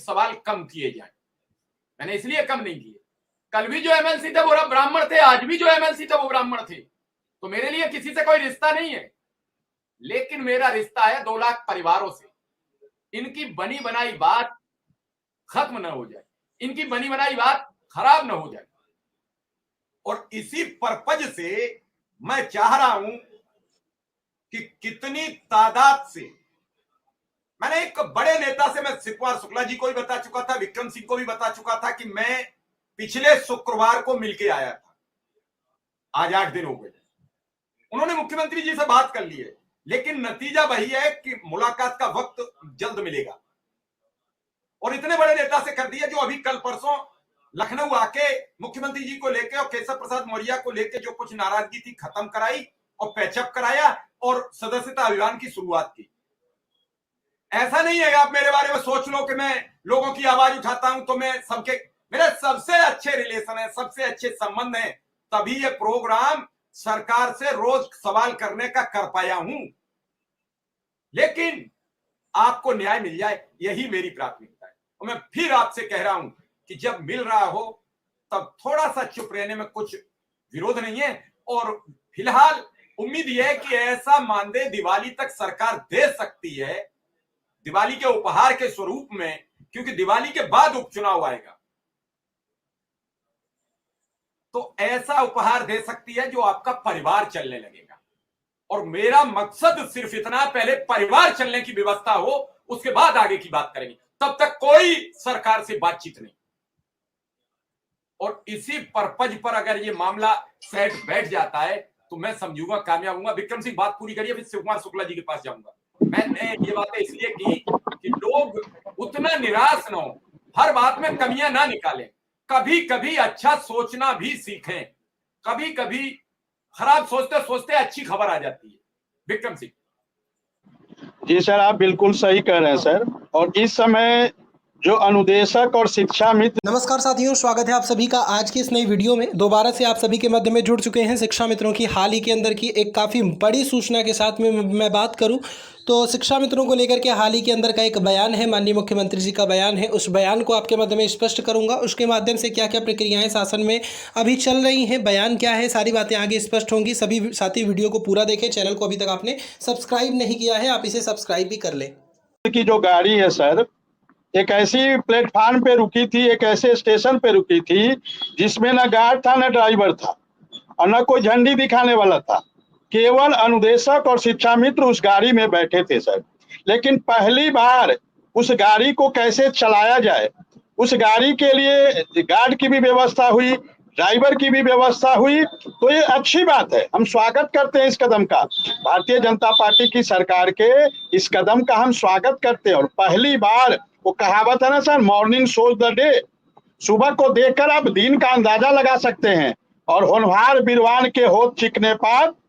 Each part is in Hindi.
सवाल कम किए जाए। मैंने इसलिए कम नहीं किए। कल भी जो एमएलसी थे वो ब्राह्मण थे, आज भी जो एमएलसी थे वो ब्राह्मण थे, तो मेरे लिए किसी से कोई रिश्ता नहीं है। लेकिन मेरा रिश्ता है 2 लाख परिवारों से। इनकी बनी बनाई बात खत्म ना हो जाए, इनकी बनी बनाई बात खराब ना हो जाए। और इसी पर्पज से मैं चाह रहा हूं कि कितनी तादाद से, मैंने एक बड़े नेता से, मैं शिव कुमार शुक्ला जी को भी बता चुका था, विक्रम सिंह को भी बता चुका था कि मैं पिछले शुक्रवार को मिलके आया था, आज 8 दिन हो गए। उन्होंने मुख्यमंत्री जी से बात कर ली है, लेकिन नतीजा वही है कि मुलाकात का वक्त जल्द मिलेगा। और इतने बड़े नेता से कर दिया जो अभी कल परसों लखनऊ आके मुख्यमंत्री जी को लेके और केशव प्रसाद मौर्य को लेके जो कुछ नाराजगी थी खत्म कराई और पैचअप कराया और सदस्यता अभियान की शुरुआत की। ऐसा नहीं है आप मेरे बारे में सोच लो कि मैं लोगों की आवाज उठाता हूं तो मैं सबके, मेरे सबसे अच्छे रिलेशन है, सबसे अच्छे संबंध है, तभी ये प्रोग्राम सरकार से रोज सवाल करने का कर पाया हूं। लेकिन आपको न्याय मिल जाए, यही मेरी प्राथमिकता है। और मैं फिर आपसे कह रहा हूं कि जब मिल रहा हो तब थोड़ा सा चुप रहने में कुछ विरोध नहीं है। और फिलहाल उम्मीद यह है कि ऐसा मानदेय दिवाली तक सरकार दे सकती है, दिवाली के उपहार के स्वरूप में, क्योंकि दिवाली के बाद उपचुनाव आएगा, तो ऐसा उपहार दे सकती है जो आपका परिवार चलने लगेगा। और मेरा मकसद सिर्फ इतना, पहले परिवार चलने की व्यवस्था हो, उसके बाद आगे की बात करेंगे। तब तक कोई सरकार से बातचीत नहीं। और इसी पर्पज पर अगर ये मामला सेट बैठ जाता है तो मैं समझूंगा कामयाब हूंगा। विक्रम सिंह बात पूरी करिए, फिर शिव कुमार शुक्ला जी के पास जाऊंगा। मैंने ये बातें इसलिए की कि लोग उतना निराश ना हो, हर बात में कमियां ना निकालें, कभी कभी अच्छा सोचना भी सीखें। कभी कभी खराब सोचते सोचते अच्छी खबर आ जाती है। विक्रम सिंह जी सर, आप बिल्कुल सही कह रहे हैं सर। और इस समय जो अनुदेशक और शिक्षा मित्र, नमस्कार साथियों, स्वागत है आप सभी का आज की इस नई वीडियो में। दोबारा से आप सभी के मध्य में जुड़ चुके हैं शिक्षा मित्रों की हाल ही के अंदर की एक काफ़ी बड़ी सूचना के साथ में मैं बात करूं तो शिक्षा मित्रों को लेकर के हाल ही के अंदर का एक बयान है, माननीय मुख्यमंत्री जी का बयान है। उस बयान को आपके मध्य में स्पष्ट करूंगा, उसके माध्यम से क्या क्या प्रक्रियाएं शासन में अभी चल रही हैं, बयान क्या है, सारी बातें आगे स्पष्ट होंगी। सभी साथी वीडियो को पूरा देखें। चैनल को अभी तक आपने सब्सक्राइब नहीं किया है, आप इसे सब्सक्राइब भी कर लें। की जो गाड़ी है सर, एक ऐसी प्लेटफार्म पे रुकी थी, एक ऐसे स्टेशन पे रुकी थी जिसमें ना गार्ड था ना ड्राइवर था और ना कोई झंडी दिखाने वाला था। केवल अनुदेशक और शिक्षा मित्र उस गाड़ी में बैठे थे सर। लेकिन पहली बार उस गाड़ी को कैसे चलाया जाए, उस गाड़ी के लिए गार्ड की भी व्यवस्था हुई, ड्राइवर की भी व्यवस्था हुई। तो ये अच्छी बात है, हम स्वागत करते हैं इस कदम का। भारतीय जनता पार्टी की सरकार के इस कदम का हम स्वागत करते हैं। और पहली बार, वो कहावत है ना sir, morning shows the day, सुबह को देखकर आप दिन का अंदाजा लगा सकते हैं। और होनहार बिरवान के होठ चिकने पर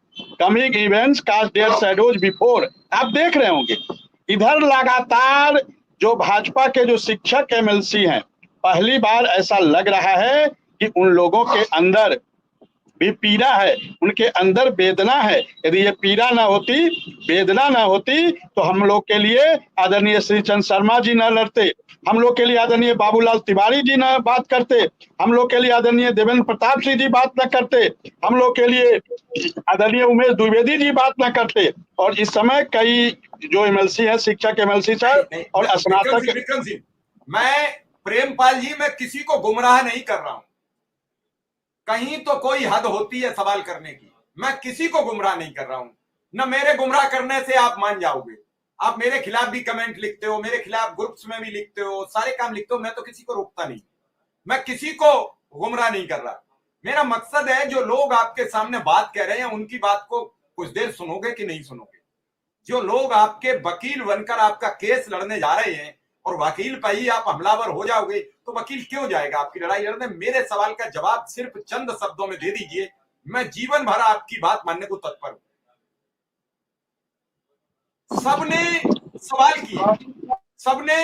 coming events cast their shadows before, आप देख रहे होंगे। इधर लगातार जो भाजपा के जो शिक्षक एमएलसी हैं, पहली बार ऐसा लग रहा है कि उन लोगों के अंदर भी पीड़ा है, उनके अंदर वेदना है। यदि ये पीड़ा ना होती, वेदना ना होती, तो हम लोग के लिए आदरणीय श्री चंद्र शर्मा जी न लड़ते, हम लोग के लिए आदरणीय बाबूलाल तिवारी जी न बात करते, हम लोग के लिए आदरणीय देवेंद्र प्रताप सिंह जी बात न करते, हम लोग के लिए आदरणीय उमेश द्विवेदी जी बात न करते। और इस समय कई जो एमएलसी है, शिक्षक एमएलसी सर और स्नातक। विक्रम सिंह, मैं प्रेमपाल जी, मैं किसी को गुमराह नहीं कर रहा हूं। कहीं तो कोई हद होती है सवाल करने की। मैं किसी को गुमराह नहीं कर रहा हूं, न मेरे गुमराह करने से आप मान जाओगे। आप मेरे खिलाफ भी कमेंट लिखते हो, मेरे खिलाफ ग्रुप्स में भी लिखते हो, सारे काम लिखते हो, मैं तो किसी को रोकता नहीं, मैं किसी को गुमराह नहीं कर रहा। मेरा मकसद है जो लोग आपके सामने बात कह रहे हैं उनकी बात को कुछ देर सुनोगे कि नहीं सुनोगे। जो लोग आपके वकील बनकर आपका केस लड़ने जा रहे हैं और वकील पर ही आप हमलावर हो जाओगे, तो वकील क्यों जाएगा आपकी लड़ाई लड़ने। मेरे सवाल का जवाब सिर्फ चंद शब्दों में दे दीजिए, मैं जीवन भर आपकी बात मानने को तत्पर हूं। सबने सवाल किए, सबने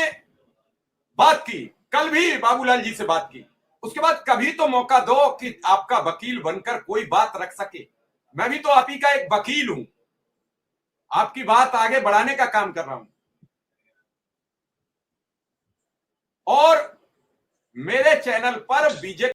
बात की, कल भी बाबूलाल जी से बात की। उसके बाद कभी तो मौका दो कि आपका वकील बनकर कोई बात रख सके। मैं भी तो आप ही का एक वकील हूं, आपकी बात आगे बढ़ाने का काम कर रहा हूं। और मेरे चैनल पर बीजेपी